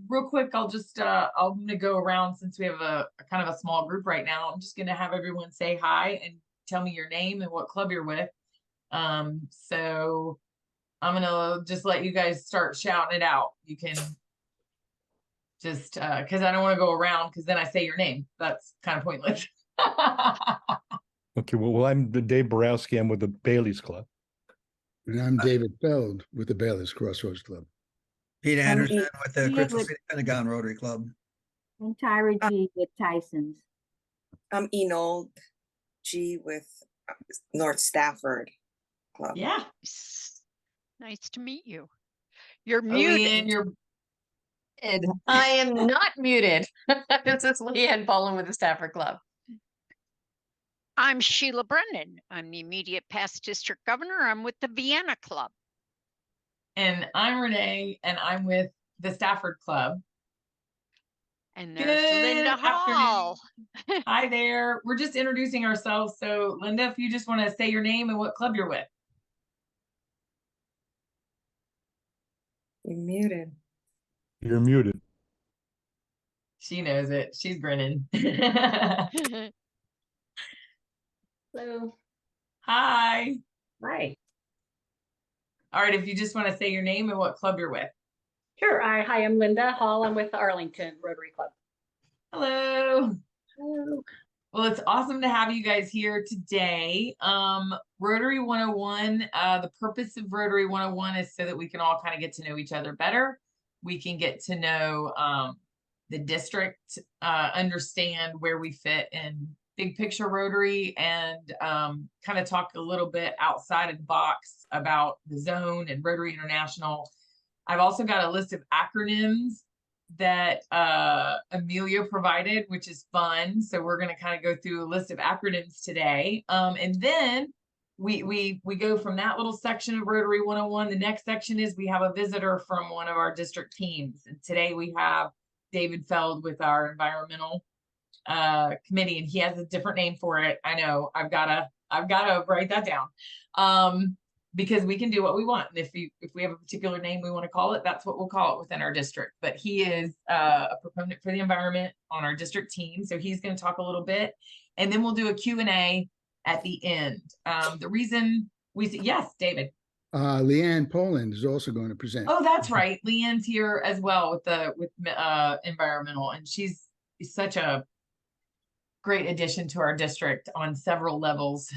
real quick, I'm gonna go around since we have a kind of a small group right now. I'm just gonna have everyone say hi and tell me your name and what club you're with. So I'm gonna just let you guys start shouting it out. You can just because I don't want to go around because then I say your name. That's kind of pointless. Okay, well, I'm the Dave Borowski. I'm with the Bailey's Club. And I'm David Feld with the Bayless Crossroads Club. Pete Anderson with the G Crystal with- City Pentagon Rotary Club. And Tyra G with Tyson's. I'm Enold G with North Stafford Club. Yeah. Nice to meet you. You're Leanne, muted. you're I am not muted. This is Leanne Poland with the Stafford Club. I'm Sheila Brennan. I'm the immediate past district governor. I'm with the Vienna Club. and I'm Renee, and I'm with the Stafford Club. And there's Linda Good Hall. Hi there. We're just introducing ourselves. So Linda, if you just want to say your name and what club you're with. You're muted. You're muted. She knows it. She's grinning. Hello. Hi. Hi. All right. If you just want to say your name and what club you're with. Sure. Hi, I'm Linda Hall. I'm with the Arlington Rotary Club. Hello. Hello. Well, it's awesome to have you guys here today. Rotary 101, the purpose of Rotary 101 is so that we can all kind of get to know each other better. We can get to know the district, understand where we fit in big picture Rotary, and kind of talk a little bit outside of the box about the zone and Rotary International. I've also got a list of acronyms that Amelia provided, which is fun. So we're going to kind of go through a list of acronyms today. And then we go from that little section of Rotary 101. The next section is we have a visitor from one of our district teams. And today we have David Feld with our environmental committee, and he has a different name for it. I know I've gotta write that down. Because we can do what we want. And if we have a particular name we want to call it, that's what we'll call it within our district. But he is a proponent for the environment on our district team. So he's going to talk a little bit, and then we'll do a Q&A at the end. The reason we say, yes, David. Leanne Poland is also going to present. Oh, that's right. Leanne's here as well with environmental, and she's such a great addition to our district on several levels.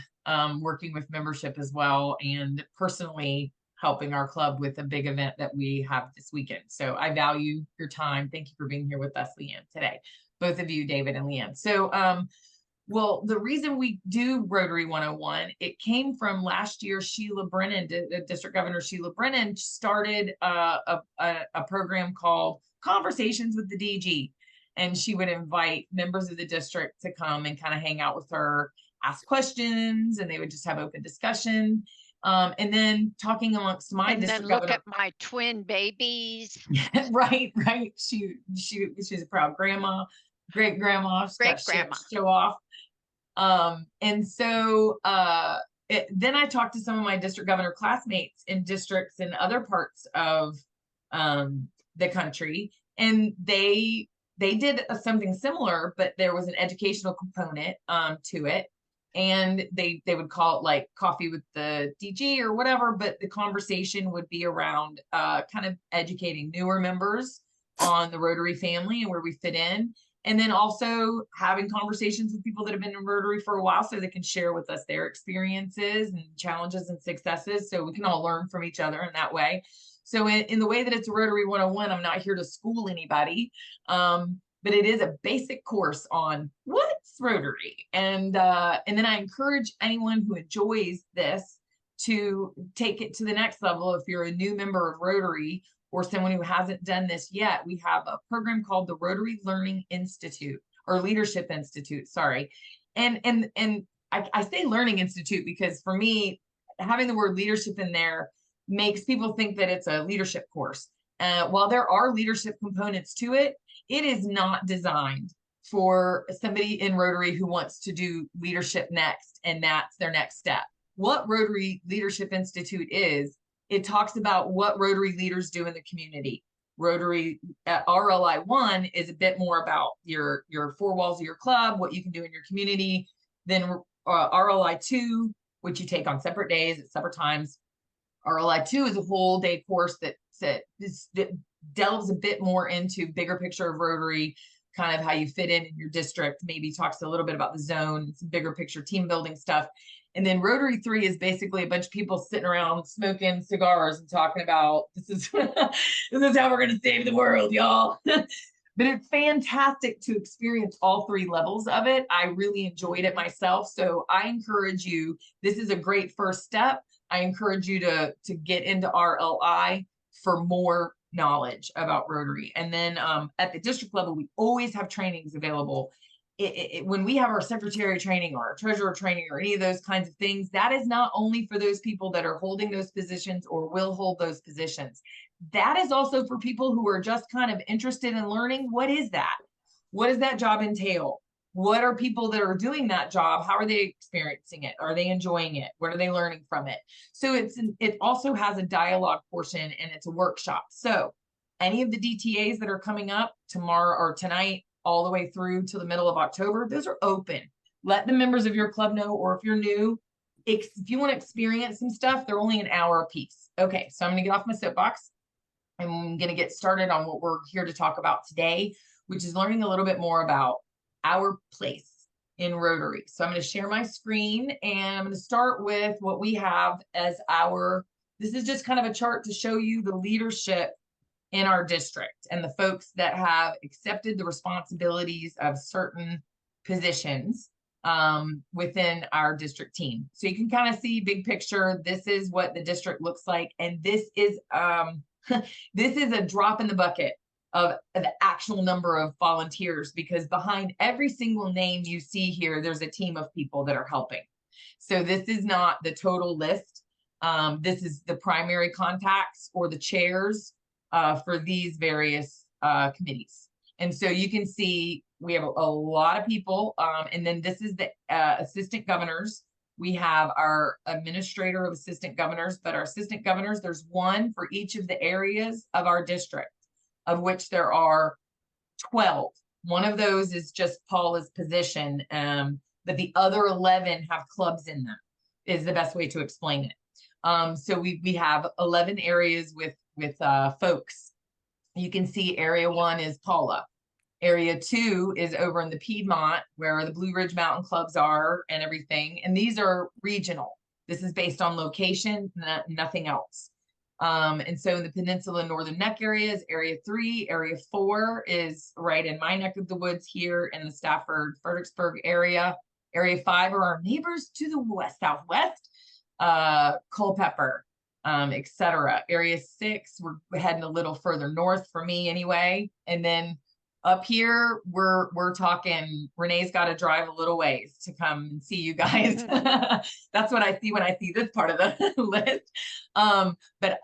Working with membership as well, and personally helping our club with a big event that we have this weekend. So I value your time. Thank you for being here with us, Leanne, today. Both of you, David and Leanne. So, well, the reason we do Rotary 101, it came from last year. Sheila Brennan, the District Governor Sheila Brennan, started a program called Conversations with the DG. And she would invite members of the district to come and kind of hang out with her, ask questions, and they would just have open discussion. And then talking amongst my And district then look governor. at my twin babies. Right. She's a proud grandma, great grandma, Great grandma. show off. And so then I talked to some of my district governor classmates in districts in other parts of the country, and they did something similar, but there was an educational component to it. And they would call it like coffee with the DG or whatever, but the conversation would be around kind of educating newer members on the Rotary family and where we fit in. And then also having conversations with people that have been in Rotary for a while so they can share with us their experiences and challenges and successes, so we can all learn from each other in that way. So in the way that it's a Rotary 101, I'm not here to school anybody, but it is a basic course on what's Rotary. And then I encourage anyone who enjoys this to take it to the next level. If you're a new member of Rotary or someone who hasn't done this yet, we have a program called the Rotary Learning Institute, or Leadership Institute, sorry. And I say Learning Institute because for me, having the word leadership in there makes people think that it's a leadership course. While there are leadership components to it, it is not designed for somebody in Rotary who wants to do leadership next, and that's their next step. What Rotary Leadership Institute is, it talks about what Rotary leaders do in the community. Rotary RLI 1 is a bit more about your four walls of your club, what you can do in your community. Then RLI 2, which you take on separate days at separate times. RLI 2 is a whole day course that delves a bit more into bigger picture of Rotary, kind of how you fit in your district, maybe talks a little bit about the zone, some bigger picture team building stuff. And then Rotary 3 is basically a bunch of people sitting around smoking cigars and talking about this is this is how we're going to save the world, y'all. But it's fantastic to experience all 3 levels of it. I really enjoyed it myself. So I encourage you, this is a great first step. I encourage you to get into RLI for more knowledge about Rotary. And then at the district level, we always have trainings available. When we have our secretary training or our treasurer training or any of those kinds of things, that is not only for those people that are holding those positions or will hold those positions. That is also for people who are just kind of interested in learning, what is that? What does that job entail? What are people that are doing that job? How are they experiencing it? Are they enjoying it? What are they learning from it? So it also has a dialogue portion and it's a workshop. So any of the DTAs that are coming up tomorrow or tonight, all the way through to the middle of October, those are open. Let the members of your club know, or if you're new, if you want to experience some stuff, they're only an hour a piece. Okay, so I'm going to get off my soapbox. I'm going to get started on what we're here to talk about today, which is learning a little bit more about our place in Rotary. So I'm going to share my screen and I'm going to start with what we have as this is just kind of a chart to show you the leadership in our district and the folks that have accepted the responsibilities of certain positions within our district team. So you can kind of see big picture. This is what the district looks like. And this is this is a drop in the bucket of the actual number of volunteers, because behind every single name you see here, there's a team of people that are helping. So this is not the total list. This is the primary contacts or the chairs for these various committees. And so you can see we have a lot of people. And then this is the assistant governors. We have our administrator of assistant governors, but our assistant governors, there's one for each of the areas of our district, of which there are 12. One of those is just Paula's position, but the other 11 have clubs in them, is the best way to explain it. So we have 11 areas with folks. You can see area 1 is Paula. Area 2 is over in the Piedmont, where the Blue Ridge Mountain clubs are and everything. And these are regional. This is based on location, nothing else. And so in the Peninsula and Northern Neck areas, area 3, area 4 is right in my neck of the woods here in the Stafford, Fredericksburg area. Area 5 are our neighbors to the west, southwest, Culpeper, etc. Area 6, we're heading a little further north for me anyway. And then up here, we're talking, Renee's got to drive a little ways to come and see you guys. That's what I see when I see this part of the list. But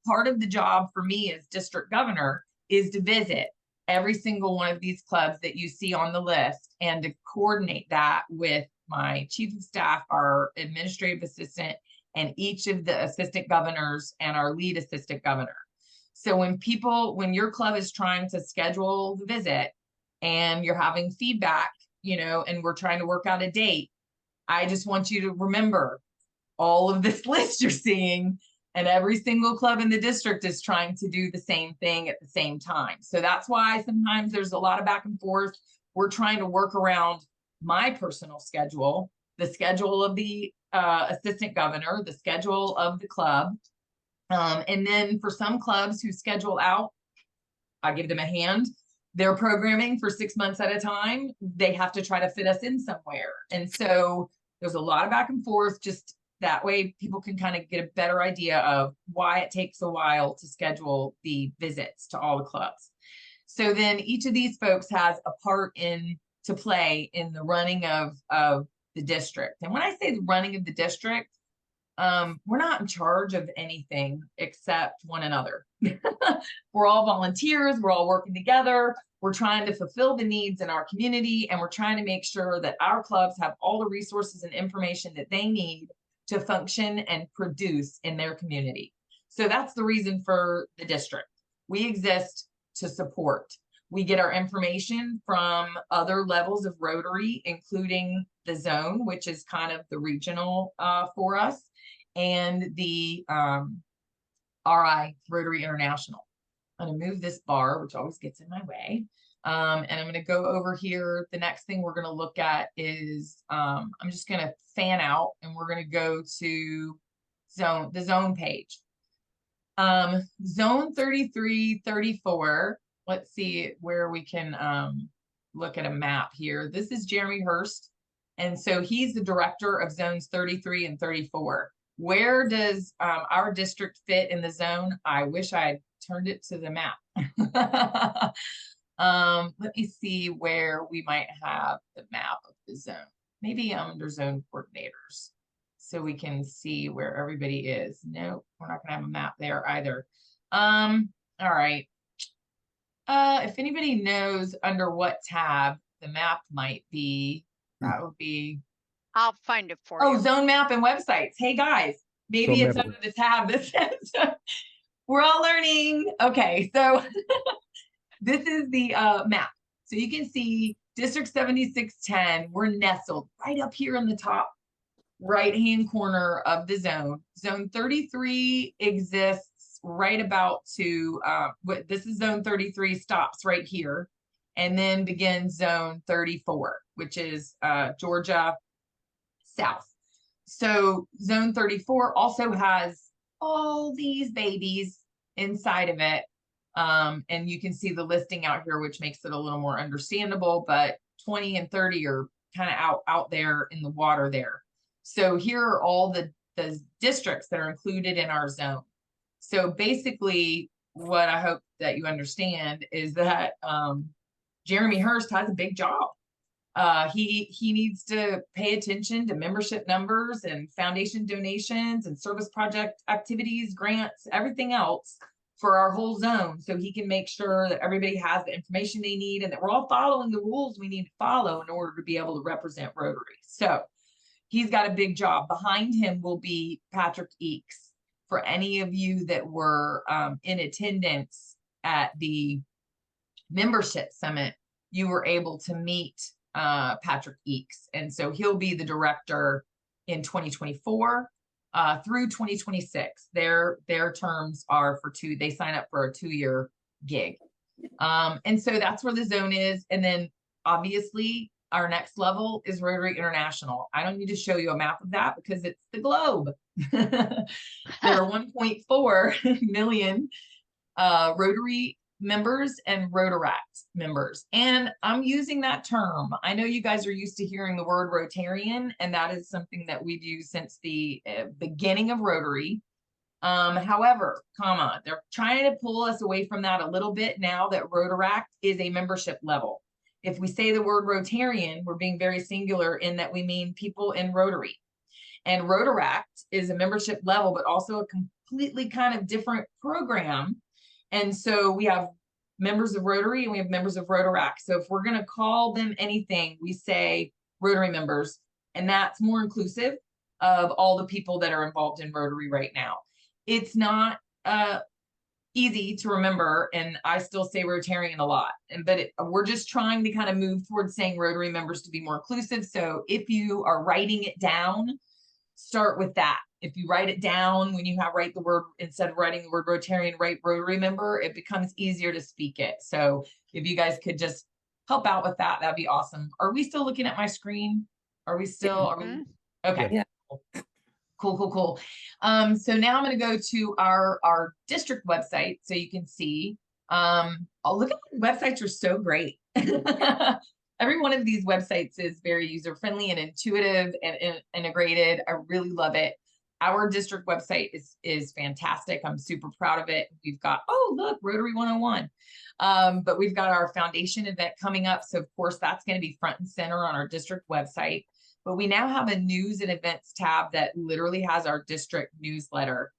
part of the job for me as district governor is to visit every single one of these clubs that you see on the list and to coordinate that with my chief of staff, our administrative assistant, and each of the assistant governors and our lead assistant governor. So when your club is trying to schedule the visit and you're having feedback, and we're trying to work out a date, I just want you to remember all of this list you're seeing, and every single club in the district is trying to do the same thing at the same time. So that's why sometimes there's a lot of back and forth. We're trying to work around my personal schedule, the schedule of the assistant governor, the schedule of the club. And then for some clubs who schedule out, I give them a hand. They're programming for 6 months at a time. They have to try to fit us in somewhere. And so there's a lot of back and forth. Just that way people can kind of get a better idea of why it takes a while to schedule the visits to all the clubs. So then each of these folks has a part to play in the running of the district. And when I say the running of the district, we're not in charge of anything except one another. We're all volunteers. We're all working together. We're trying to fulfill the needs in our community, and we're trying to make sure that our clubs have all the resources and information that they need to function and produce in their community. So that's the reason for the district. We exist to support. We get our information from other levels of Rotary, including the zone, which is kind of the regional for us, and the RI, Rotary International. I'm gonna move this bar, which always gets in my way. And I'm gonna go over here. The next thing we're gonna look at is, I'm just gonna fan out and we're gonna go to the zone page. Zone 33, 34. Let's see where we can look at a map here. This is Jeremy Hurst. And so he's the director of zones 33 and 34. Where does our district fit in the zone? I wish I had turned it to the map. Let me see where we might have the map of the zone. Maybe under zone coordinators, so we can see where everybody is. Nope, we're not gonna have a map there either. All right. If anybody knows under what tab the map might be, that would be. I'll find it for Oh, you. zone map and websites. Hey guys, maybe Zone it's map. under the tab that says we're all learning. Okay, so this is the map. So you can see District 7610, we're nestled right up here in the top right-hand corner of the zone. Zone 33 exists right about to, this is zone 33, stops right here, and then begins zone 34, which is Georgia South. So zone 34 also has all these babies inside of it. And you can see the listing out here, which makes it a little more understandable, but 20 and 30 are kind of out there in the water there. So here are all the districts that are included in our zone. So basically what I hope that you understand is that Jeremy Hurst has a big job. He needs to pay attention to membership numbers and foundation donations and service project activities, grants, everything else for our whole zone, so he can make sure that everybody has the information they need and that we're all following the rules we need to follow in order to be able to represent Rotary. So he's got a big job. Behind him will be Patrick Eakes. For any of you that were in attendance at the membership summit, you were able to meet Patrick Eakes. And so he'll be the director in 2024 through 2026. Their terms are for they sign up for a 2-year gig. And so that's where the zone is. And then obviously our next level is Rotary International. I don't need to show you a map of that because it's the globe. There are 1.4 million Rotary members and Rotaract members. And I'm using that term. I know you guys are used to hearing the word Rotarian, and that is something that we've used since the beginning of Rotary. However, they're trying to pull us away from that a little bit now that Rotaract is a membership level. If we say the word Rotarian, we're being very singular in that we mean people in Rotary. And Rotaract is a membership level, but also a completely kind of different program. And so we have members of Rotary and we have members of Rotaract. So if we're going to call them anything, we say Rotary members, and that's more inclusive of all the people that are involved in Rotary right now. It's not easy to remember, and I still say Rotarian a lot, but we're just trying to kind of move towards saying Rotary members to be more inclusive. So if you are writing it down, start with that. If you write it down, when you write the word, instead of writing the word Rotarian, write Rotary member, it becomes easier to speak it. So if you guys could just help out with that, that'd be awesome. Are we still looking at my screen? Are we still, okay. Yeah. Cool. So now I'm going to go to our district website so you can see. Look at the websites are so great. Every one of these websites is very user-friendly and intuitive and integrated. I really love it. Our district website is fantastic. I'm super proud of it. We've got, oh, look, Rotary 101. But we've got our foundation event coming up. So of course that's going to be front and center on our district website. But we now have a news and events tab that literally has our district newsletter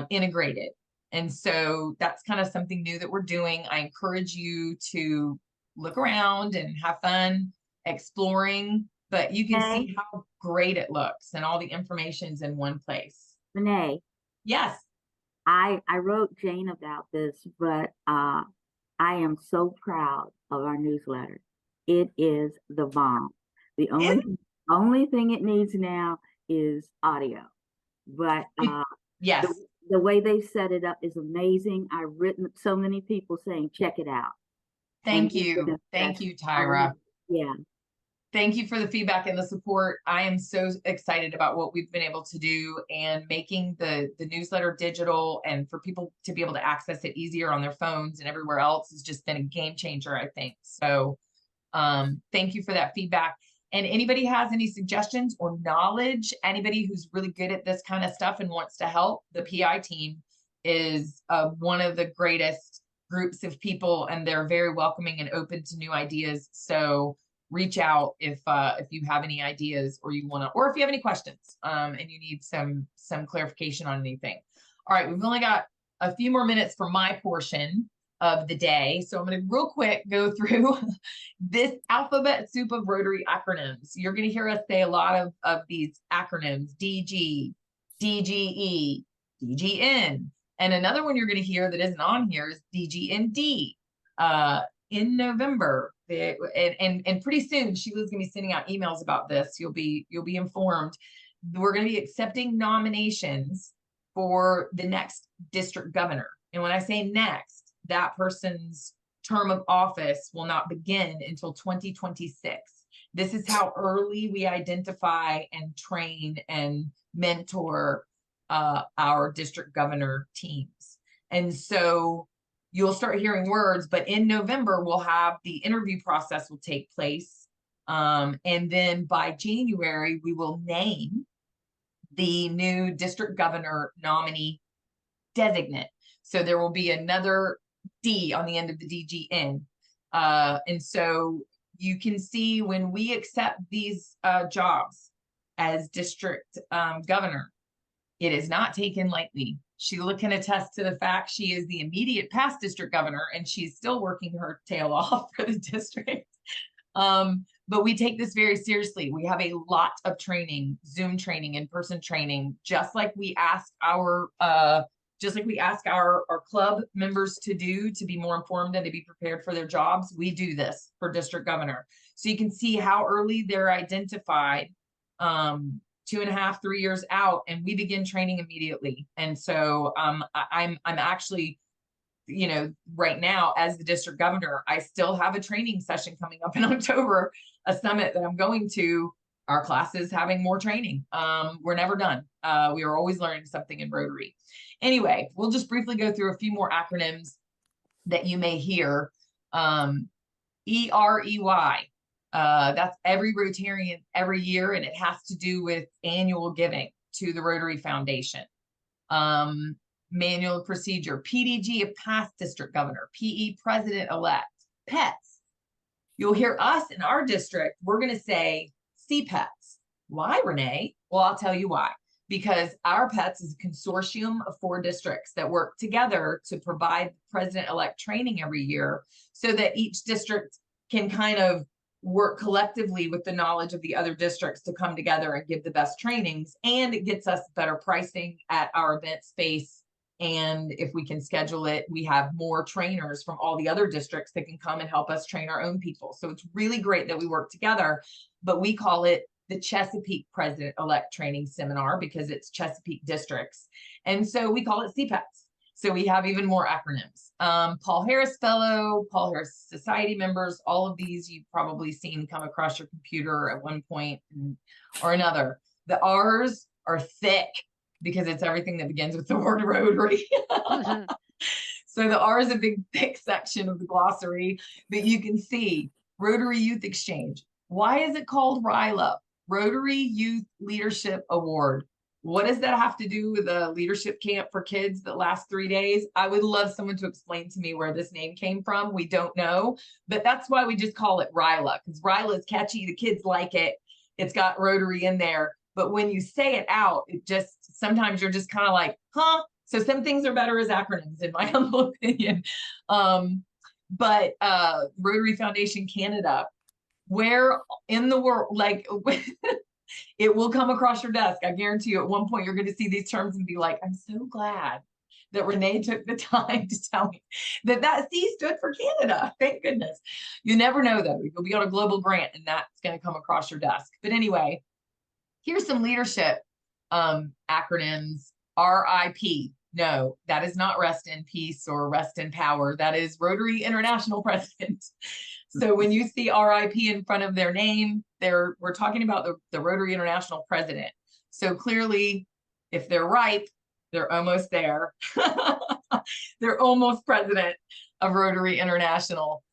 integrated. And so that's kind of something new that we're doing. I encourage you to look around and have fun exploring, but you can see how great it looks and all the information's in one place. Renee, Yes. I wrote Jane about this, but I am so proud of our newsletter. It is the bomb. The only thing it needs now is audio, but Yes. the way they set it up is amazing. I've written so many people saying, check it out. Thank And you. Thank you, Tyra. Yeah. Thank you for the feedback and the support. I am so excited about what we've been able to do and making the newsletter digital, and for people to be able to access it easier on their phones and everywhere else has just been a game changer, I think. So thank you for that feedback. And anybody has any suggestions or knowledge, anybody who's really good at this kind of stuff and wants to help, the PI team is one of the greatest groups of people, and they're very welcoming and open to new ideas. So reach out if you have any ideas, or you want to, or if you have any questions and you need some clarification on anything. All right, we've only got a few more minutes for my portion of the day, so I'm going to real quick go through this alphabet soup of Rotary acronyms. You're going to hear us say a lot of these acronyms: DG, DGE, DGN, and another one you're going to hear that isn't on here is DGND. In November, and pretty soon Sheila's gonna be sending out emails about this. You'll be informed. We're gonna be accepting nominations for the next district governor. And when I say next, that person's term of office will not begin until 2026. This is how early we identify and train and mentor our district governor teams. And so you'll start hearing words, but in November, we'll have the interview process will take place. And then by January, we will name the new district governor nominee designate. So there will be another D on the end of the DGN. And so you can see when we accept these jobs as district governor, it is not taken lightly. Sheila can attest to the fact she is the immediate past district governor, and she's still working her tail off for the district. But we take this very seriously. We have a lot of training, Zoom training, in-person training, just like we ask our club members to do, to be more informed and to be prepared for their jobs. We do this for district governor. So you can see how early they're identified, 2.5, 3 years out, and we begin training immediately. And so I'm actually, right now as the district governor, I still have a training session coming up in October, a summit that I'm going to. Our class is having more training. We're never done. We are always learning something in Rotary. Anyway, we'll just briefly go through a few more acronyms that you may hear. EREY. That's every Rotarian every year, and it has to do with annual giving to the Rotary Foundation. Manual procedure. PDG, a past district governor. PE, president-elect. Pets. You'll hear us in our district, we're going to say CPETs. Why, Renee? Well, I'll tell you why. Because our PETS is a consortium of 4 districts that work together to provide president-elect training every year, so that each district can kind of work collectively with the knowledge of the other districts to come together and give the best trainings. And it gets us better pricing at our event space. And if we can schedule it, we have more trainers from all the other districts that can come and help us train our own people. So it's really great that we work together, but we call it the Chesapeake President-elect Training Seminar because it's Chesapeake districts. And so we call it CPETs. So we have even more acronyms. Paul Harris Fellow, Paul Harris Society members, all of these you've probably seen come across your computer at one point or another. The R's are thick because it's everything that begins with the word Rotary. So the R is a big, thick section of the glossary, but you can see Rotary Youth Exchange. Why is it called RYLA? Rotary Youth Leadership Award. What does that have to do with a leadership camp for kids that lasts 3 days? I would love someone to explain to me where this name came from. We don't know, but that's why we just call it RYLA, because RYLA is catchy. The kids like it. It's got Rotary in there. But when you say it out, it just, sometimes you're just kind of like, huh? So some things are better as acronyms, in my humble opinion. But Rotary Foundation Canada, where in the world, like, it will come across your desk. I guarantee you at one point you're going to see these terms and be like, I'm so glad that Renee took the time to tell me that C stood for Canada. Thank goodness. You never know though. You'll be on a global grant and that's going to come across your desk. But anyway, here's some leadership acronyms. RIP. No, that is not rest in peace or rest in power. That is Rotary International President. So when you see RIP in front of their name, we're talking about the Rotary International President. So clearly, if they're ripe, they're almost there. They're almost president of Rotary International.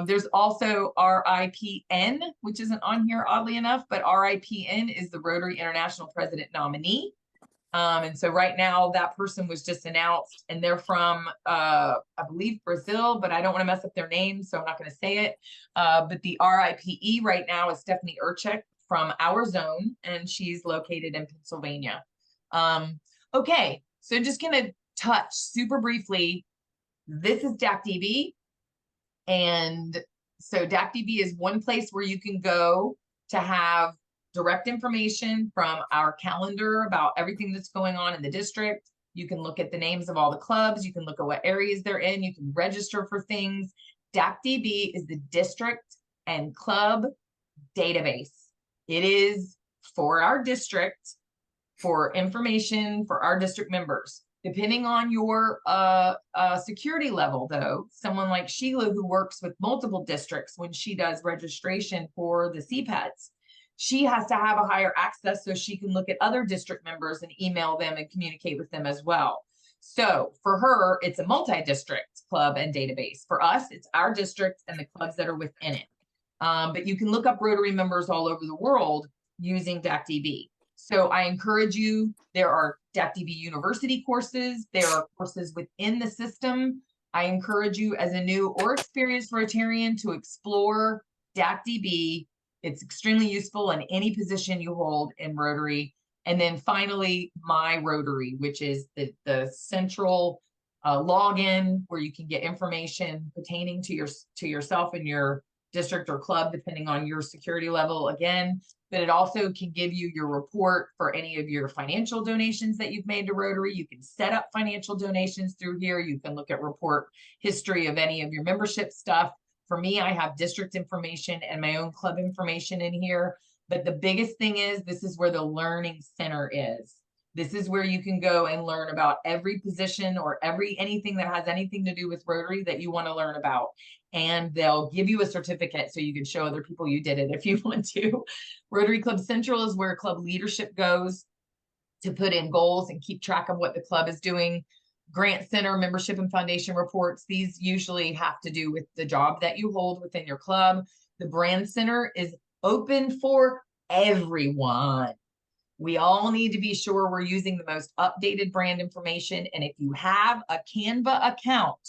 There's also RIPN, which isn't on here oddly enough, but RIPN is the Rotary International President nominee. And so right now that person was just announced and they're from, I believe Brazil, but I don't want to mess up their name, so I'm not going to say it. But the RIPE right now is Stephanie Urchek from our zone, and she's located in Pennsylvania. Okay, so just going to touch super briefly. This is DACDB. And so DACDB is one place where you can go to have direct information from our calendar about everything that's going on in the district. You can look at the names of all the clubs. You can look at what areas they're in. You can register for things. DACDB is the district and club database. It is for our district, for information for our district members. Depending on your security level, though, someone like Sheila, who works with multiple districts when she does registration for the CPETs, she has to have a higher access so she can look at other district members and email them and communicate with them as well. So for her, it's a multi-district club and database. For us, it's our district and the clubs that are within it. But you can look up Rotary members all over the world using DACDB. So I encourage you, there are DACDB University courses, there are courses within the system. I encourage you as a new or experienced Rotarian to explore DACDB. It's extremely useful in any position you hold in Rotary. And then finally, My Rotary, which is the central login where you can get information pertaining to yourself and your district or club, depending on your security level again. But it also can give you your report for any of your financial donations that you've made to Rotary. You can set up financial donations through here. You can look at report history of any of your membership stuff. For me, I have district information and my own club information in here. But the biggest thing is, this is where the learning center is. This is where you can go and learn about every position or anything that has anything to do with Rotary that you want to learn about. And they'll give you a certificate so you can show other people you did it if you want to. Rotary Club Central is where club leadership goes to put in goals and keep track of what the club is doing. Grant Center, membership and foundation reports, these usually have to do with the job that you hold within your club. The Brand Center is open for everyone. We all need to be sure we're using the most updated brand information. And if you have a Canva account,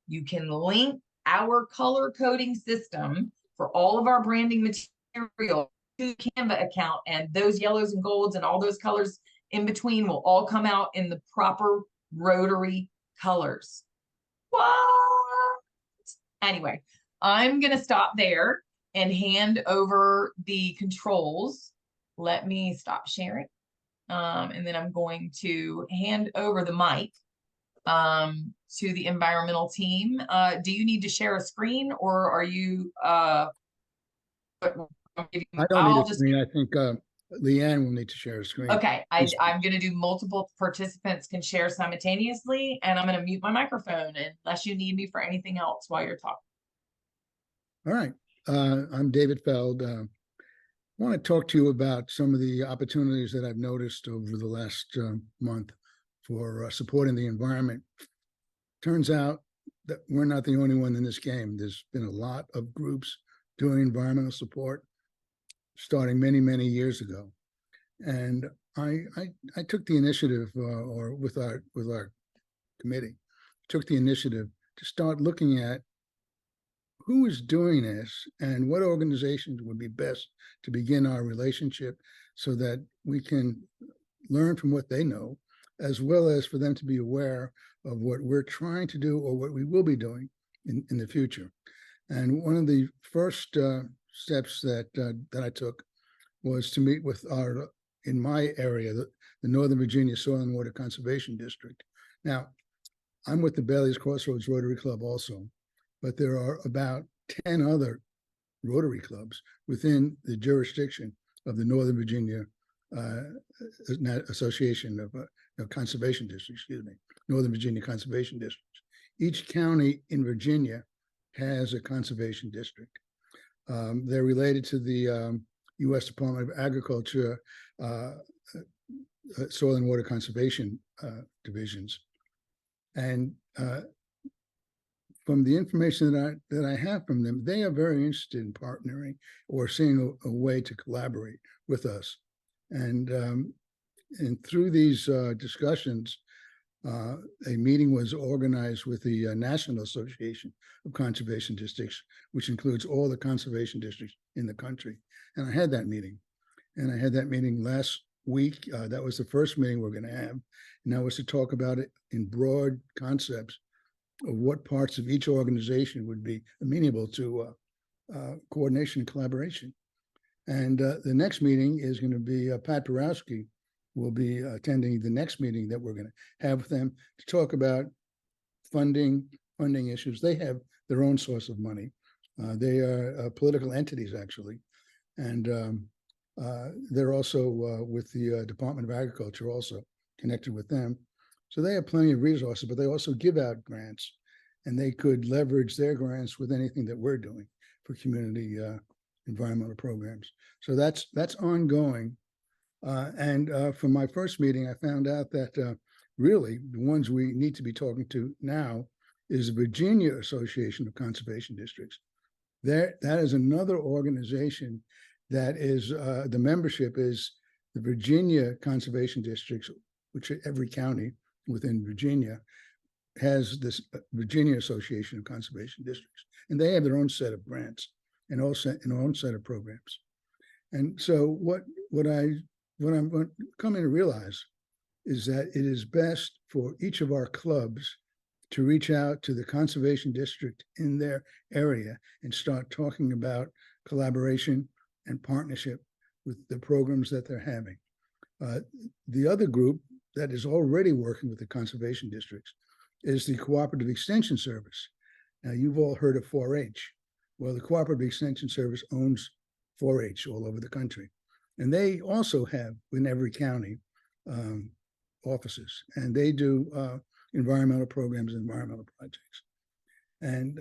you can link our color coding system for all of our branding material to Canva account. And those yellows and golds and all those colors in between will all come out in the proper Rotary colors. What? Anyway, I'm going to stop there and hand over the controls. Let me stop sharing. And then I'm going to hand over the mic to the environmental team. Do you need to share a screen, or are you I don't need a screen. I think Leanne will need to share a screen. Okay, I'm going to do multiple participants can share simultaneously, and I'm going to mute my microphone unless you need me for anything else while you're talking. All right. I'm David Feld. I want to talk to you about some of the opportunities that I've noticed over the last month for supporting the environment. Turns out that we're not the only one in this game. There's been a lot of groups doing environmental support starting many, many years ago. And I took the initiative, or with our committee, took the initiative to start looking at who is doing this and what organizations would be best to begin our relationship so that we can learn from what they know, as well as for them to be aware of what we're trying to do or what we will be doing in the future. And one of the first steps that I took was to meet with in my area, the Northern Virginia Soil and Water Conservation District. Now, I'm with the Bailey's Crossroads Rotary Club also, but there are about 10 other Rotary clubs within the jurisdiction of the Northern Virginia Association of Conservation Districts, excuse me, Northern Virginia Conservation Districts. Each county in Virginia has a conservation district. They're related to the U.S. Department of Agriculture Soil and Water Conservation divisions. And from the information that I have from them, they are very interested in partnering or seeing a way to collaborate with us. And through these discussions, a meeting was organized with the National Association of Conservation Districts, which includes all the conservation districts in the country. And I had that meeting. And I had that meeting last week. That was the first meeting we're going to have. And that was to talk about it in broad concepts of what parts of each organization would be amenable to coordination and collaboration. And the next meeting is going to be Pat Borowski will be attending the next meeting that we're going to have with them to talk about funding issues. They have their own source of money. They are political entities, actually. And they're also with the Department of Agriculture, also connected with them. So they have plenty of resources, but they also give out grants, and they could leverage their grants with anything that we're doing for community environmental programs. So that's ongoing. And from my first meeting, I found out that really the ones we need to be talking to now is the Virginia Association of Conservation Districts. That is another organization that is, the membership is the Virginia Conservation Districts, which every county within Virginia has this Virginia Association of Conservation Districts, and they have their own set of grants and also an own set of programs. And so what I'm coming to realize is that it is best for each of our clubs to reach out to the conservation district in their area and start talking about collaboration and partnership with the programs that they're having. The other group that is already working with the conservation districts is the Cooperative Extension Service. Now, you've all heard of 4-H. Well, the Cooperative Extension Service owns 4-H all over the country. And they also have in every county offices, and they do environmental programs, environmental projects. And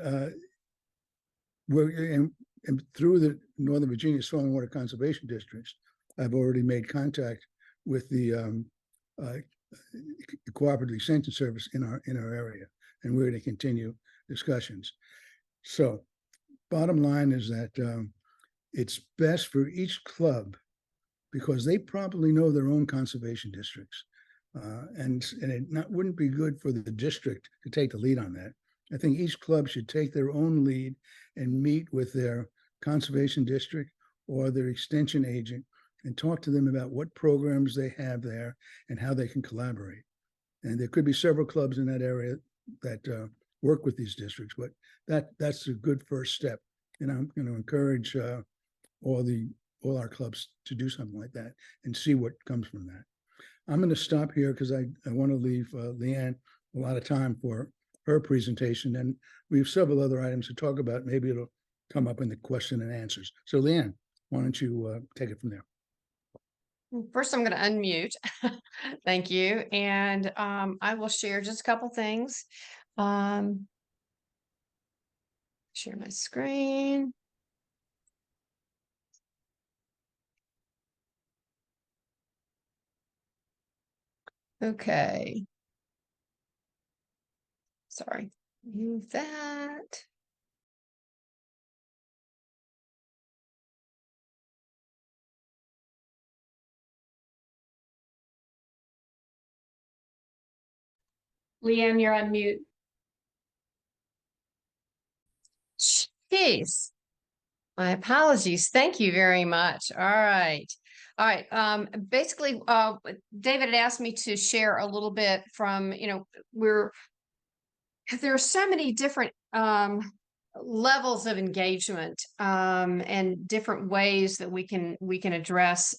and through the Northern Virginia Soil and Water Conservation Districts, I've already made contact with the Cooperative Extension Service in our area, and we're going to continue discussions. So, bottom line is that it's best for each club, because they probably know their own conservation districts, and it wouldn't be good for the district to take the lead on that. I think each club should take their own lead and meet with their conservation district or their extension agent and talk to them about what programs they have there and how they can collaborate. And there could be several clubs in that area that work with these districts, but that's a good first step. And I'm going to encourage all our clubs to do something like that and see what comes from that. I'm going to stop here because I want to leave Leanne a lot of time for her presentation, and we have several other items to talk about. Maybe it'll come up in the question and answers. So Leanne, why don't you take it from there? First, I'm going to unmute. Thank you. And I will share just a couple things. Share my screen. Okay. Sorry. Move that. Leanne, you're on mute. Jeez. My apologies. Thank you very much. All right. All right. Basically, David had asked me to share a little bit from, there are so many different levels of engagement and different ways that we can address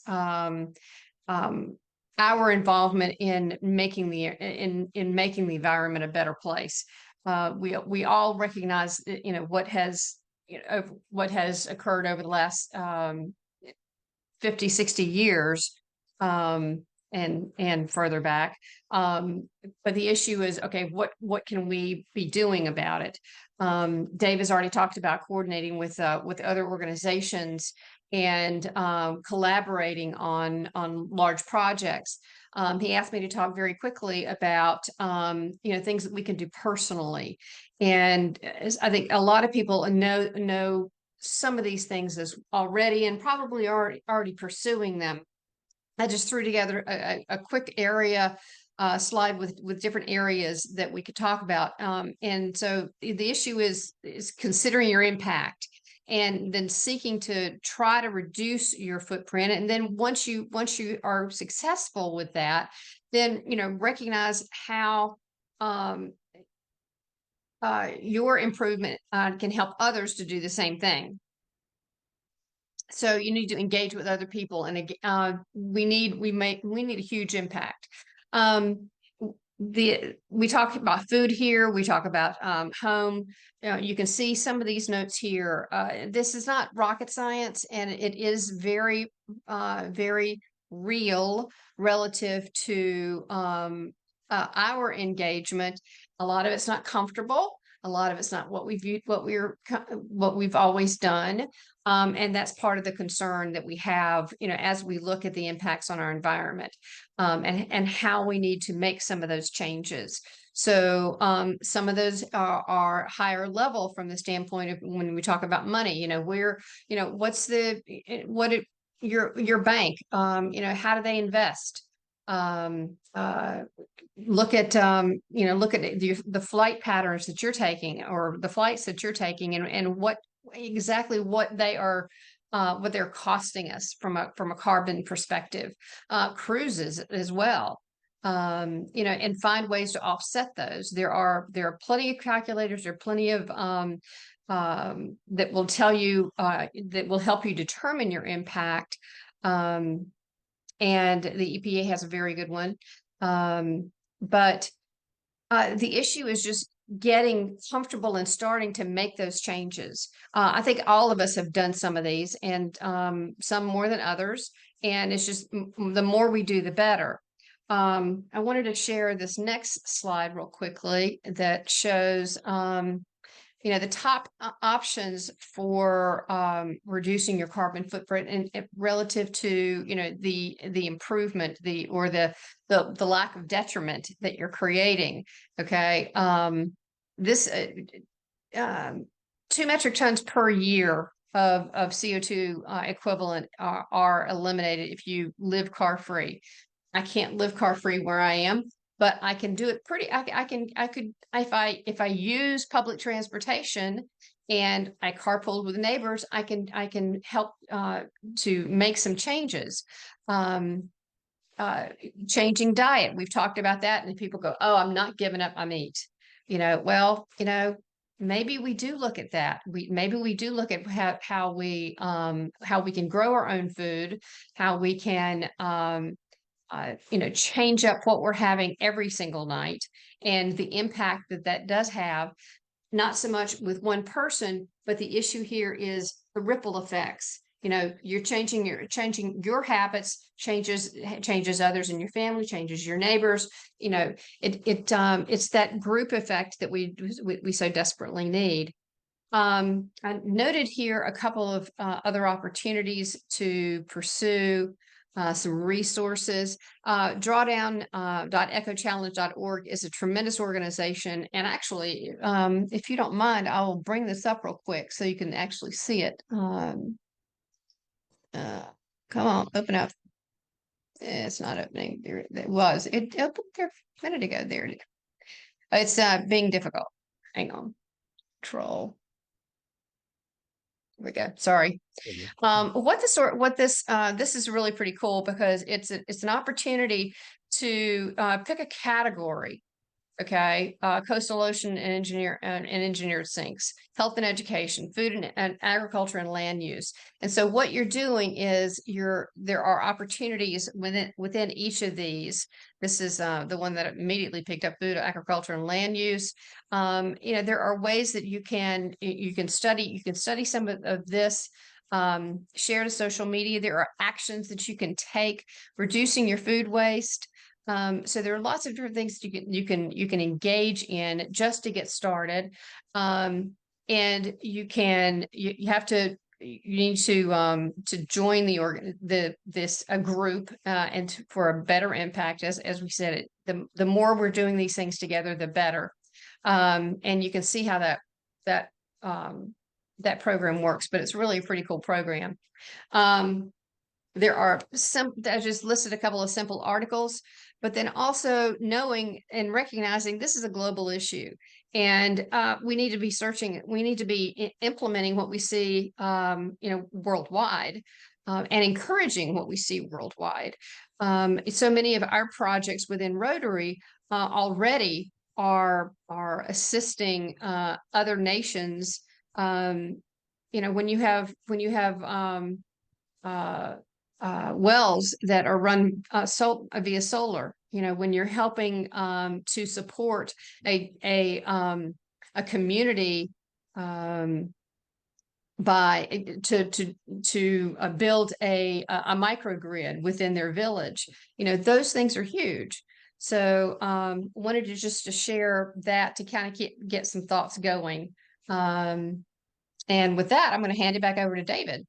our involvement in making the making the environment a better place. We all recognize, what has occurred over the last 50, 60 years, and further back. But the issue is, okay, what can we be doing about it? Dave has already talked about coordinating with other organizations and collaborating on large projects. He asked me to talk very quickly about things that we can do personally, and I think a lot of people know some of these things as already and probably already pursuing them. I just threw together a quick area slide with different areas that we could talk about. And so the issue is considering your impact and then seeking to try to reduce your footprint. And then once you are successful with that, then, recognize how your improvement can help others to do the same thing. So you need to engage with other people, and we need a huge impact. We talk about food here. We talk about home. You can see some of these notes here. This is not rocket science, and it is very, very real relative to our engagement. A lot of it's not comfortable. A lot of it's not what we've always done. And that's part of the concern that we have, as we look at the impacts on our environment, and how we need to make some of those changes. So some of those are higher level from the standpoint of when we talk about money, what's your bank, how do they invest? Look at the flight patterns that you're taking, or the flights that you're taking, and what they are, what they're costing us from a carbon perspective. Cruises as well, and find ways to offset those. There are plenty of calculators. There are plenty of that will tell you, that will help you determine your impact. And the EPA has a very good one. But the issue is just getting comfortable and starting to make those changes. I think all of us have done some of these, and some more than others. And it's just the more we do, the better. I wanted to share this next slide real quickly that shows the top options for reducing your carbon footprint, and relative to the improvement, or the lack of detriment that you're creating. Okay, this 2 metric tons per year of CO2 equivalent are eliminated if you live car free. I can't live car free where I am, but I can do it I could, if I use public transportation and I carpool with neighbors, I can help to make some changes. Changing diet. We've talked about that, and people go, "Oh, I'm not giving up my meat." Well, maybe we do look at that. Maybe we do look at how we can grow our own food, how we can change up what we're having every single night, and the impact that does have, not so much with one person, but the issue here is the ripple effects. You're changing your habits, changes others in your family, changes your neighbors. It's that group effect that we so desperately need. I noted here a couple of other opportunities to pursue some resources. Drawdown.ecochallenge.org is a tremendous organization. And actually, if you don't mind, I'll bring this up real quick so you can actually see it. Come on, open up. It's not opening. There it was. It opened there a minute ago. There it is. It's being difficult. Hang on. Control. Here we go. Sorry. This is really pretty cool, because it's an opportunity to pick a category okay, coastal ocean and engineered sinks, health and education, food and agriculture and land use. And so what you're doing is there are opportunities within each of these. This is the one that immediately picked up: food, agriculture, and land use. There are ways that you can study some of this. Share to social media. There are actions that you can take, reducing your food waste. So there are lots of different things you can engage in just to get started. And you need to join a group and for a better impact. As we said, the more we're doing these things together, the better. And you can see how that program works, but it's really a pretty cool program. There are I just listed a couple of simple articles, but then also knowing and recognizing this is a global issue, and we need to be implementing what we see, worldwide, and encouraging what we see worldwide. So many of our projects within Rotary already are assisting other nations. When you have wells that are run via solar, when you're helping to support a community to build a microgrid within their village, those things are huge. So wanted to share that to kind of get some thoughts going. And with that, I'm going to hand it back over to David.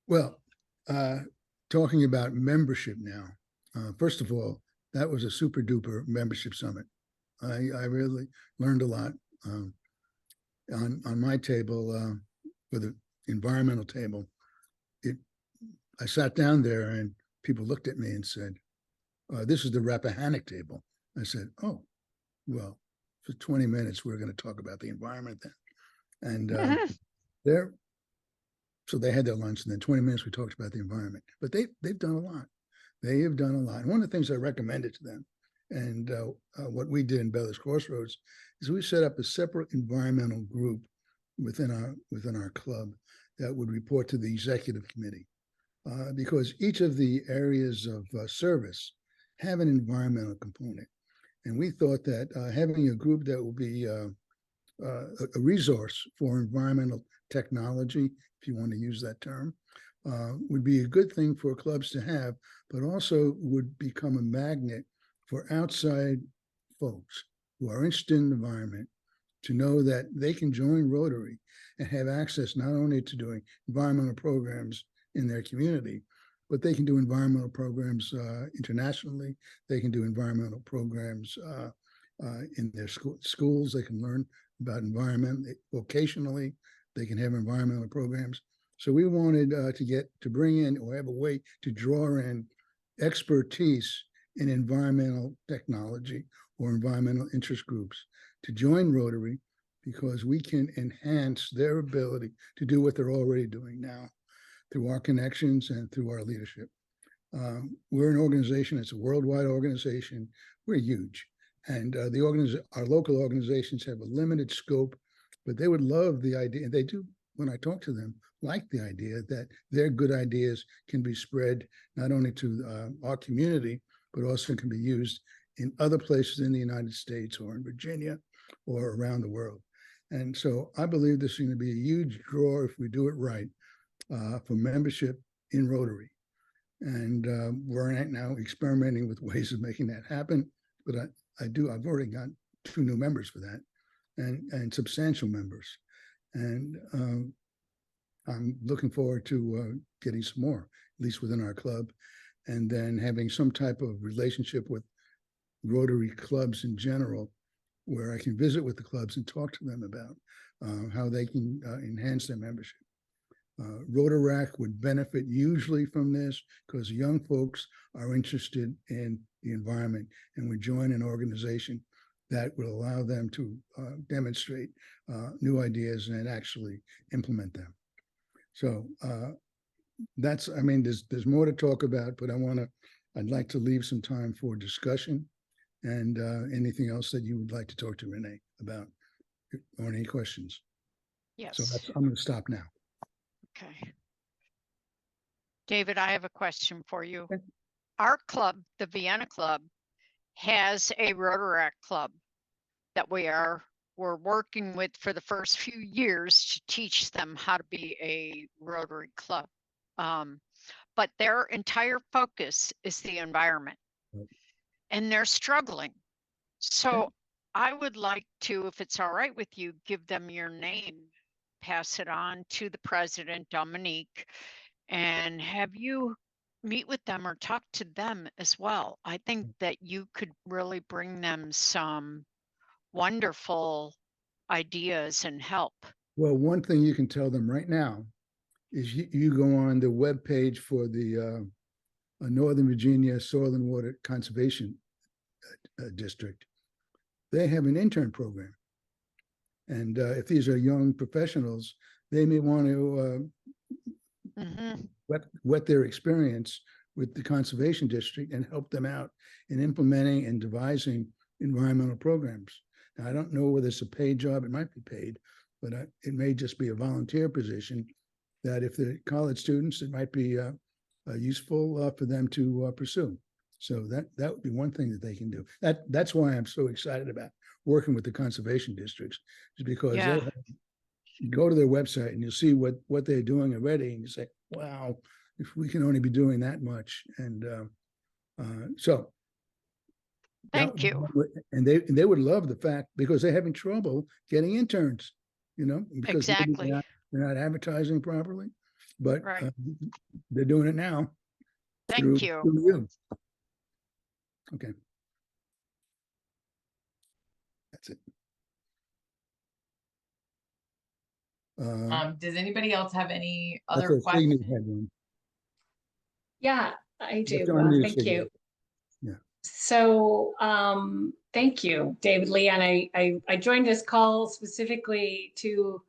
Well, talking about membership now, first of all, that was a super duper membership summit. I really learned a lot. On my table, for the environmental table, I sat down there and people looked at me and said, this is the Rappahannock table. I said, oh, well, for 20 minutes, we're going to talk about the environment then. And so they had their lunch, and then 20 minutes we talked about the environment. But they've done a lot. They have done a lot. And one of the things I recommended to them, and what we did in Bellas Crossroads, is we set up a separate environmental group within our club that would report to the executive committee, because each of the areas of service have an environmental component. And we thought that having a group that will be a resource for environmental technology, if you want to use that term, would be a good thing for clubs to have, but also would become a magnet for outside folks who are interested in the environment to know that they can join Rotary and have access not only to doing environmental programs in their community, but they can do environmental programs internationally. They can do environmental programs in their schools. They can learn about environment vocationally. They can have environmental programs. So we wanted to bring in, or have a way to draw in expertise in environmental technology or environmental interest groups to join Rotary, because we can enhance their ability to do what they're already doing now through our connections and through our leadership. We're an organization, it's a worldwide organization. We're huge. And our local organizations have a limited scope, but they would love the idea, and they do, when I talk to them, like the idea that their good ideas can be spread not only to our community, but also can be used in other places in the United States or in Virginia or around the world. And so I believe this is going to be a huge draw if we do it right for membership in Rotary. And we're right now experimenting with ways of making that happen. But I've already got 2 new members for that, and substantial members. And I'm looking forward to getting some more, at least within our club, and then having some type of relationship with Rotary clubs in general, where I can visit with the clubs and talk to them about how they can enhance their membership. Rotaract would benefit hugely from this because young folks are interested in the environment and would join an organization that will allow them to demonstrate new ideas and actually implement them. So that's, I mean, there's more to talk about, but I'd like to leave some time for discussion and anything else that you would like to talk to Renee about or any questions. So Yes. I'm going to stop now. Okay. David, I have a question for you. Okay. Our club, the Vienna Club, has a Rotaract club that we're working with for the first few years to teach them how to be a Rotary club. But their entire focus is the environment, Right. and they're struggling. So I would like to, if it's all right with you, give them your name, pass it on to the president, Dominique, and have you meet with them or talk to them as well. I think that you could really bring them some wonderful ideas and help. Well, one thing you can tell them right now is you go on the webpage for the Northern Virginia Soil and Water Conservation District. They have an intern program. And if these are young professionals, they may want to whet their experience with the Conservation District and help them out in implementing and devising environmental programs. Now, I don't know whether it's a paid job, it might be paid, but it may just be a volunteer position that if they're college students, it might be useful for them to pursue. So that would be one thing that they can do. That's why I'm so excited about working with the conservation districts, is because you go to their website and you'll see what they're doing already, and you say, wow, if we can only be doing that much. And so thank you. And they would love the fact, because they're having trouble getting interns, because Exactly. they're not advertising properly, but Right. they're doing it now. Thank through you. you. Okay. That's it. Does anybody else have any That's other a Signy questions? had one. Yeah, I do. That's on you, Thank Signy. you. Yeah. So, thank you, David, Leigh, and I joined this call specifically to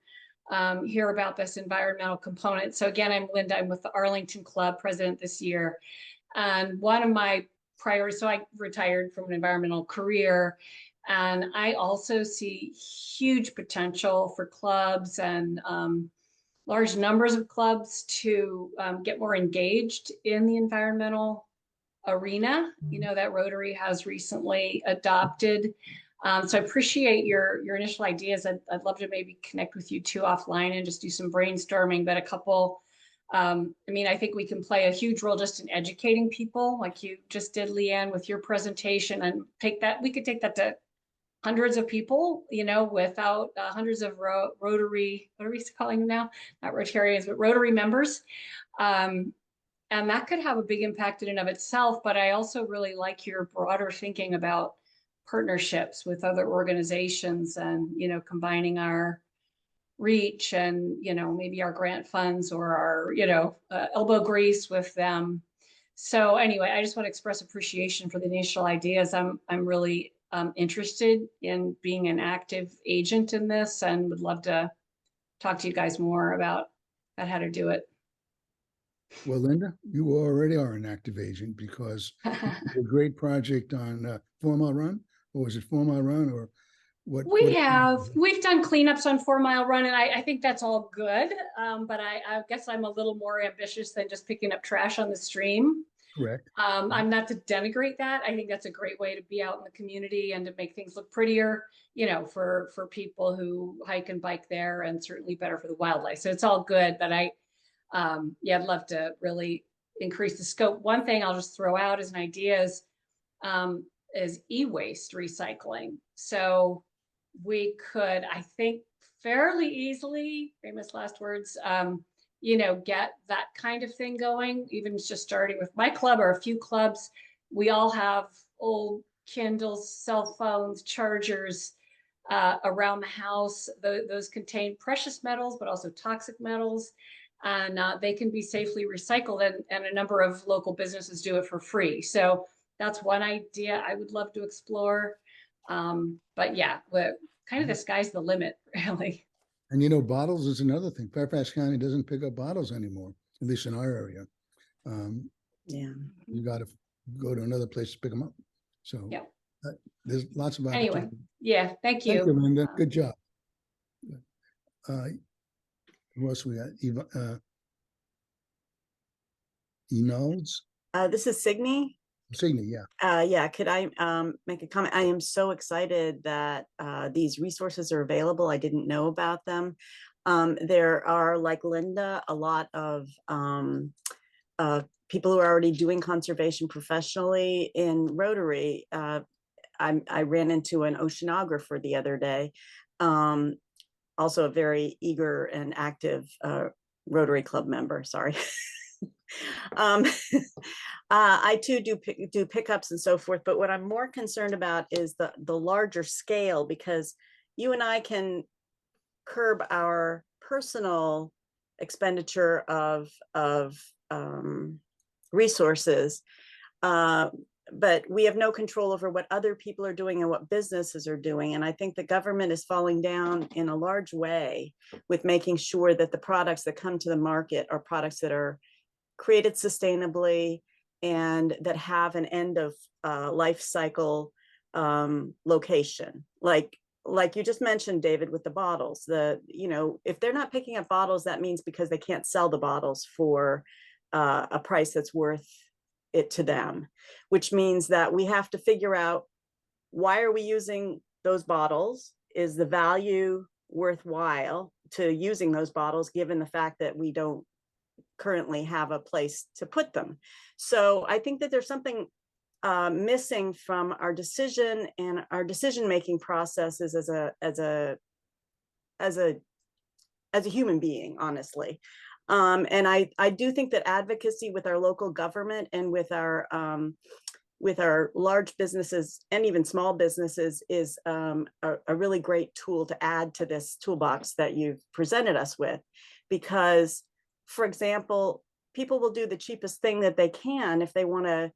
hear about this environmental component. So again, I'm Linda. I'm with the Arlington Club, president this year. And one of my priorities, so I retired from an environmental career, and I also see huge potential for clubs and large numbers of clubs to get more engaged in the environmental arena, that Rotary has recently adopted. So I appreciate your initial ideas. I'd love to maybe connect with you two offline and just do some brainstorming, but a couple, I think we can play a huge role just in educating people like you just did, Leanne, with your presentation, and we could take that to hundreds of people, without hundreds of Rotary, what are we calling them now? Not Rotarians, but Rotary members. And that could have a big impact in and of itself. But I also really like your broader thinking about partnerships with other organizations and, combining our reach and, maybe our grant funds or our, elbow grease with them. So anyway, I just want to express appreciation for the initial ideas. I'm really interested in being an active agent in this and would love to talk to you guys more about how to do it. Well, Linda, you already are an active agent, because a great project on 4 Mile Run, or was it 4 Mile Run, or what? We've done cleanups on 4 Mile Run, and I think that's all good. But I guess I'm a little more ambitious than just picking up trash on the stream. Correct. I'm not to denigrate that. I think that's a great way to be out in the community and to make things look prettier, for people who hike and bike there, and certainly better for the wildlife. So it's all good, but I'd love to really increase the scope. One thing I'll just throw out as an idea is e-waste recycling. So we could, I think, fairly easily, famous last words, get that kind of thing going, even just starting with my club or a few clubs. We all have old Kindles, cell phones, chargers around the house. Those contain precious metals, but also toxic metals. And they can be safely recycled, and a number of local businesses do it for free. So that's one idea I would love to explore. But yeah, kind of the sky's the limit, really. And bottles is another thing. Fairfax County doesn't pick up bottles anymore. at least in our area. Yeah. You got to go to another place to pick them up. So Yep. there's lots of Anyway, opportunity. yeah, thank Thank you, you. Linda. Good job. Who else we got? Emails? This is Signe. Signe, yeah. Yeah, could I make a comment? I am so excited that these resources are available. I didn't know about them. There are, like Linda, a lot of people who are already doing conservation professionally in Rotary. I ran into an oceanographer the other day, also a very eager and active Rotary Club member, sorry. I too do pickups and so forth, but what I'm more concerned about is the larger scale, because you and I can curb our personal expenditure of resources, but we have no control over what other people are doing and what businesses are doing. And I think the government is falling down in a large way with making sure that the products that come to the market are products that are created sustainably and that have an end of life cycle location. Like you just mentioned, David, with the bottles, if they're not picking up bottles, that means because they can't sell the bottles for a price that's worth it to them, which means that we have to figure out, why are we using those bottles? Is the value worthwhile to using those bottles, given the fact that we don't currently have a place to put them? So I think that there's something missing from our decision and our decision-making processes as a human being, honestly. And I do think that advocacy with our local government and with our large businesses and even small businesses is a really great tool to add to this toolbox that you've presented us with. Because, for example, people will do the cheapest thing that they can if they want to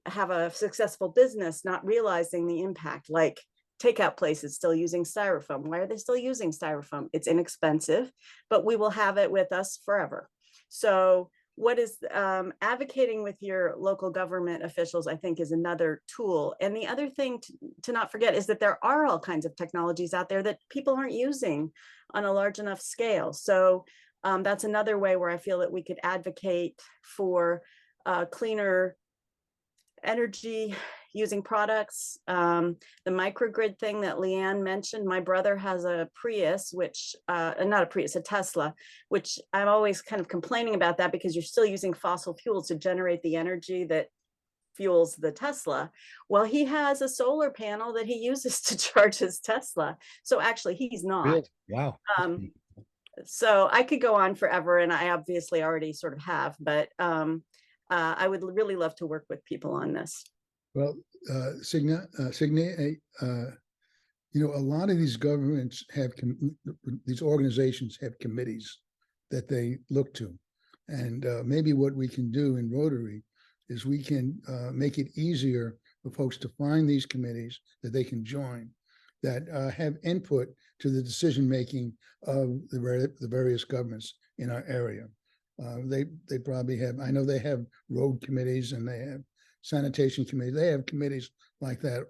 have a successful business, not realizing the impact. Like takeout places still using styrofoam. Why are they still using styrofoam? It's inexpensive, but we will have it with us forever. So what is advocating with your local government officials, I think, is another tool. And the other thing to not forget is that there are all kinds of technologies out there that people aren't using on a large enough scale. So that's another way where I feel that we could advocate for cleaner energy using products. The microgrid thing that Leanne mentioned, my brother has a Prius, which not a Prius, a Tesla, which I'm always kind of complaining about that, because you're still using fossil fuels to generate the energy that fuels the Tesla. Well, he has a solar panel that he uses to charge his Tesla. So actually he's not. Really? Wow. So I could go on forever, and I obviously already sort of have, but I would really love to work with people on this. Well, Signe, a lot of these governments have, these organizations have committees that they look to. And maybe what we can do in Rotary is we can make it easier for folks to find these committees that they can join, that have input to the decision-making of the various governments in our area. They probably have, I know they have road committees and they have sanitation committees. They have committees like that.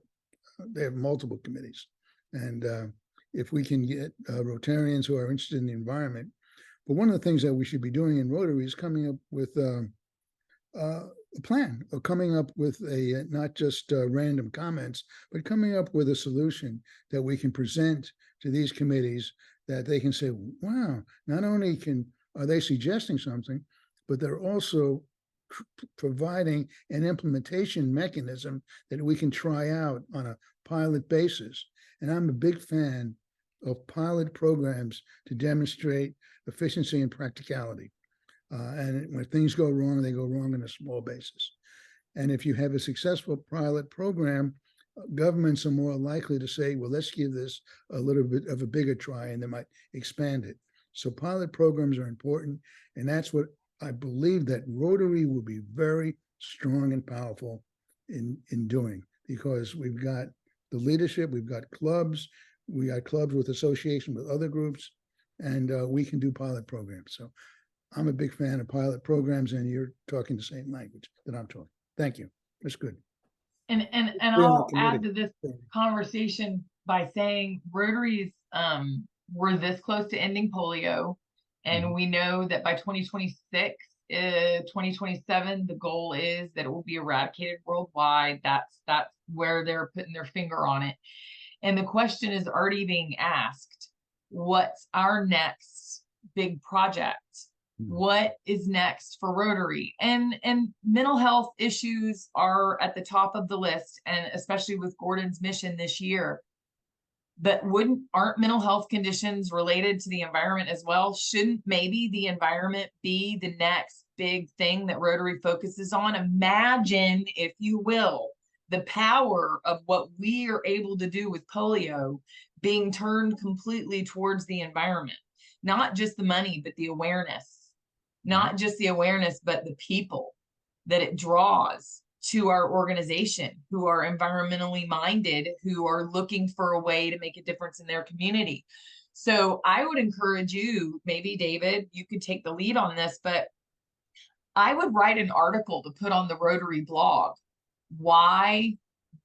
They have multiple committees. And if we can get Rotarians who are interested in the environment, but one of the things that we should be doing in Rotary is coming up with a plan, or coming up with a, not just random comments, but coming up with a solution that we can present to these committees, that they can say, wow, not only are they suggesting something, but they're also providing an implementation mechanism that we can try out on a pilot basis. And I'm a big fan of pilot programs to demonstrate efficiency and practicality. And when things go wrong, they go wrong on a small basis. And if you have a successful pilot program, governments are more likely to say, well, let's give this a little bit of a bigger try, and they might expand it. So pilot programs are important. And that's what I believe that Rotary will be very strong and powerful in doing, because we've got the leadership, we've got clubs, we got clubs with association with other groups, and we can do pilot programs. So I'm a big fan of pilot programs, and you're talking the same language that I'm talking. Thank you. That's good. And We're on the I'll add to committee. this conversation by saying Rotary's we're this close to ending polio, and we know that by 2026, 2027, the goal is that it will be eradicated worldwide. That's where they're putting their finger on it. And the question is already being asked, what's our next big project? What is next for Rotary? And mental health issues are at the top of the list, and especially with Gordon's mission this year. But aren't mental health conditions related to the environment as well? Shouldn't maybe the environment be the next big thing that Rotary focuses on? Imagine, if you will, the power of what we are able to do with polio being turned completely towards the environment. Not just the money, but the awareness. Not just the awareness, but the people that it draws to our organization who are environmentally minded, who are looking for a way to make a difference in their community. So I would encourage you, maybe David, you could take the lead on this, but I would write an article to put on the Rotary blog, why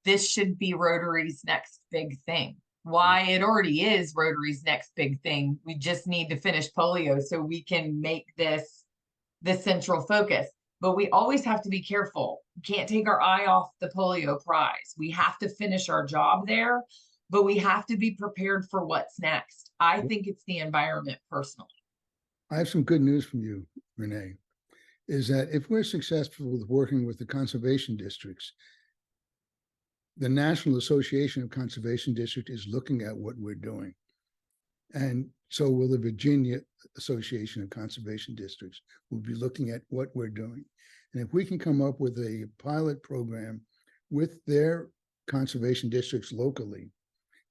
this should be Rotary's next big thing. Why it already is Rotary's next big thing. We just need to finish polio so we can make this the central focus. But we always have to be careful. We can't take our eye off the polio prize. We have to finish our job there, but we have to be prepared for what's next. I think it's the environment personally. I have some good news from you, Renee, is that if we're successful with working with the conservation districts, the National Association of Conservation Districts is looking at what we're doing. And so will the Virginia Association of Conservation Districts. We'll be looking at what we're doing. And if we can come up with a pilot program with their conservation districts locally,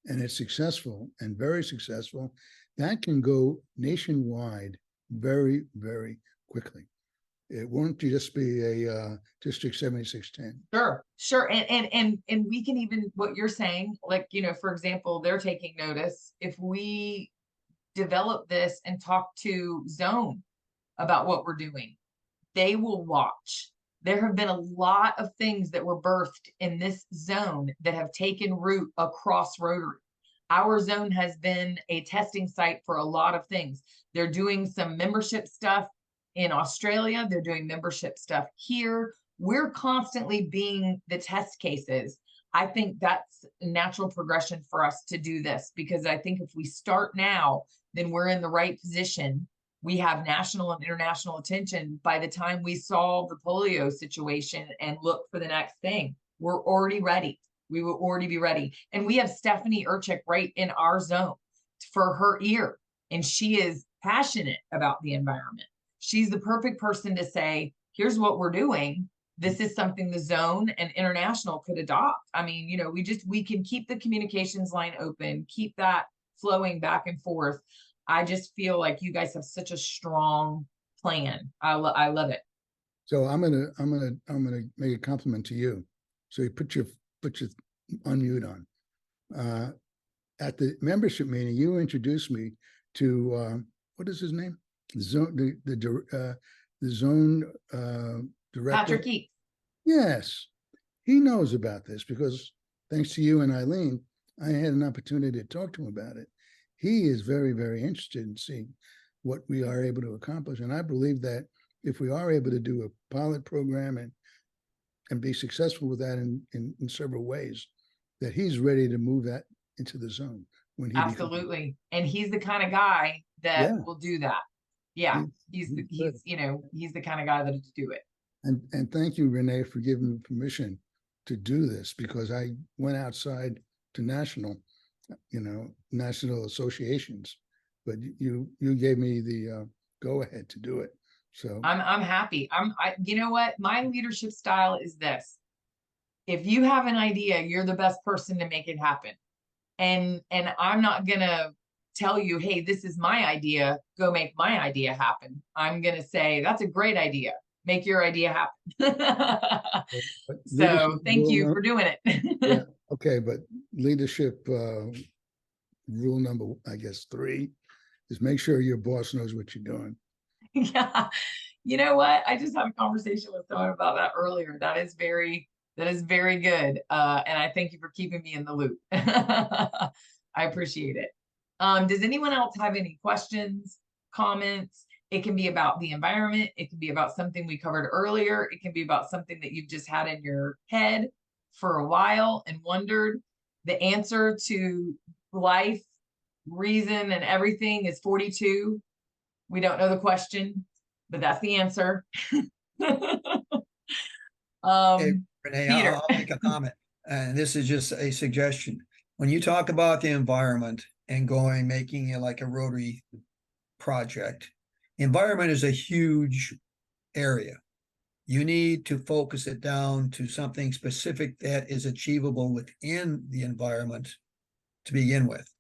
and it's successful and very successful, that can go nationwide very, very quickly. It won't just be a District 7610. Sure. And we can even, what you're saying, like, you know, for example, they're taking notice. If we develop this and talk to Zone about what we're doing, they will watch. There have been a lot of things that were birthed in this zone that have taken root across Rotary. Our zone has been a testing site for a lot of things. They're doing some membership stuff in Australia. They're doing membership stuff here. We're constantly being the test cases. I think that's a natural progression for us to do this, because I think if we start now, then we're in the right position. We have national and international attention. By the time we solve the polio situation and look for the next thing, we're already ready. We will already be ready. And we have Stephanie Urchik right in our zone for her ear. And she is passionate about the environment. She's the perfect person to say, here's what we're doing. This is something the zone and international could adopt. I mean, you know, we can keep the communications line open, keep that flowing back and forth. I just feel like you guys have such a strong plan. I love it. So I'm gonna make a compliment to you. So you put your unmute on. At the membership meeting, you introduced me to what is his name? The zone director. Patrick Eats. Yes, he knows about this because thanks to you and Eileen, I had an opportunity to talk to him about it. He is very, very interested in seeing what we are able to accomplish. And I believe that if we are able to do a pilot program and be successful with that in several ways, that he's ready to move that into the zone when he Absolutely. And he's the kind of guy that will do that. Yeah. He's you know, he's the kind of guy that'll do it. And thank you, Renee, for giving me permission to do this, because I went outside to national associations, but you gave me the go ahead to do it. So I'm happy. You know what? My leadership style is this. If you have an idea, you're the best person to make it happen. And I'm not gonna tell you, hey, this is my idea, go make my idea happen. I'm gonna say, that's a great idea. Make your idea happen. So thank you for doing it. Yeah, okay, but leadership rule number, I guess, 3 is make sure your boss knows what you're doing. Yeah. You know what? I just had a conversation with someone about that earlier. That is very good. And I thank you for keeping me in the loop. I appreciate it. Does anyone else have any questions, comments? It can be about the environment. It can be about something we covered earlier. It can be about something that you've just had in your head for a while and wondered. The answer to life, reason, and everything is 42. We don't know the question, but that's the answer. Hey, Renee, Peter. I'll make a comment, and this is just a suggestion. When you talk about the environment and making it like a Rotary project, environment is a huge area. You need to focus it down to something specific that is achievable within the environment to begin with.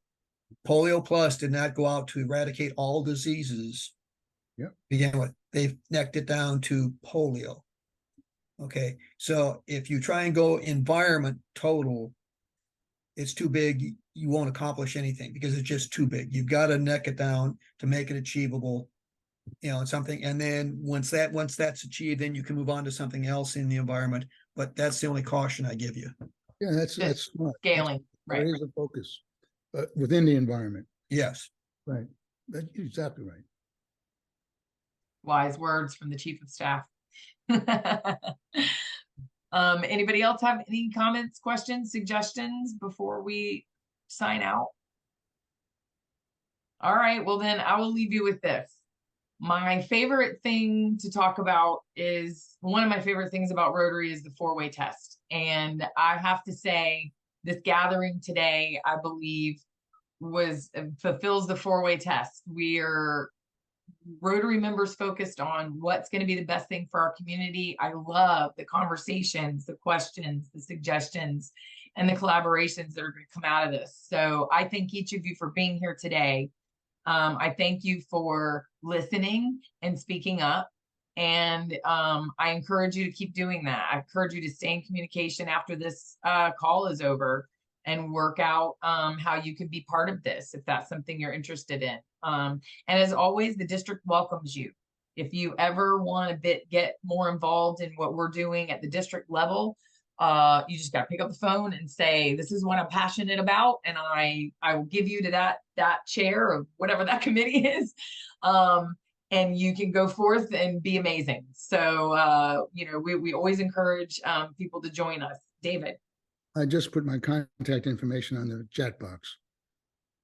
Polio Plus did not go out to eradicate all diseases. Yep. Begin with, they've necked it down to polio. Okay, so if you try and go environment total, it's too big. You won't accomplish anything because it's just too big. You've got to neck it down to make it achievable, something. And then once that's achieved, then you can move on to something else in the environment. But that's the only caution I give you. Yeah, that's smart. Scaling, right? There is a focus within the environment. Yes. Right. That's exactly right. Wise words from the chief of staff. Anybody else have any comments, questions, suggestions before we sign out? All right, well then I will leave you with this. My favorite thing to talk about is, one of my favorite things about Rotary is the 4-way test. And I have to say, this gathering today, I believe, fulfills the 4-way test. We are Rotary members focused on what's going to be the best thing for our community. I love the conversations, the questions, the suggestions, and the collaborations that are going to come out of this. So I thank each of you for being here today. I thank you for listening and speaking up. And I encourage you to keep doing that. I encourage you to stay in communication after this call is over and work out how you can be part of this if that's something you're interested in. And as always, the district welcomes you. If you ever want to get more involved in what we're doing at the district level, you just got to pick up the phone and say, this is what I'm passionate about. And I will give you to that chair of whatever that committee is. And you can go forth and be amazing. So, we always encourage people to join us. David. I just put my contact information on the chat box.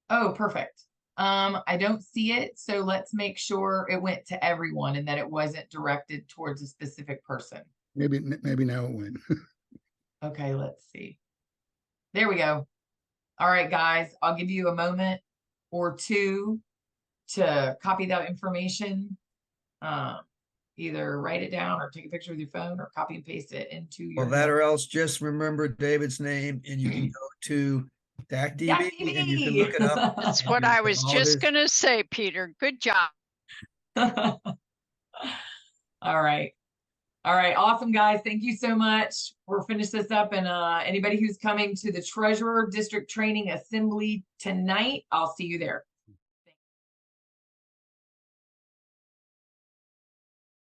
Oh, perfect. I don't see it. So let's make sure it went to everyone and that it wasn't directed towards a specific person. Maybe now it went. Okay, let's see. There we go. All right, guys, I'll give you a moment or two to copy that information. Either write it down or take a picture with your phone or copy and paste it into your. Well, that or else just remember David's name and you can go to DAC-DB and you can look it up. That's what I was just going to say, Peter. Good job. All right. All right. Awesome, guys. Thank you so much. We'll finish this up. And anybody who's coming to the Treasurer District Training Assembly tonight, I'll see you there.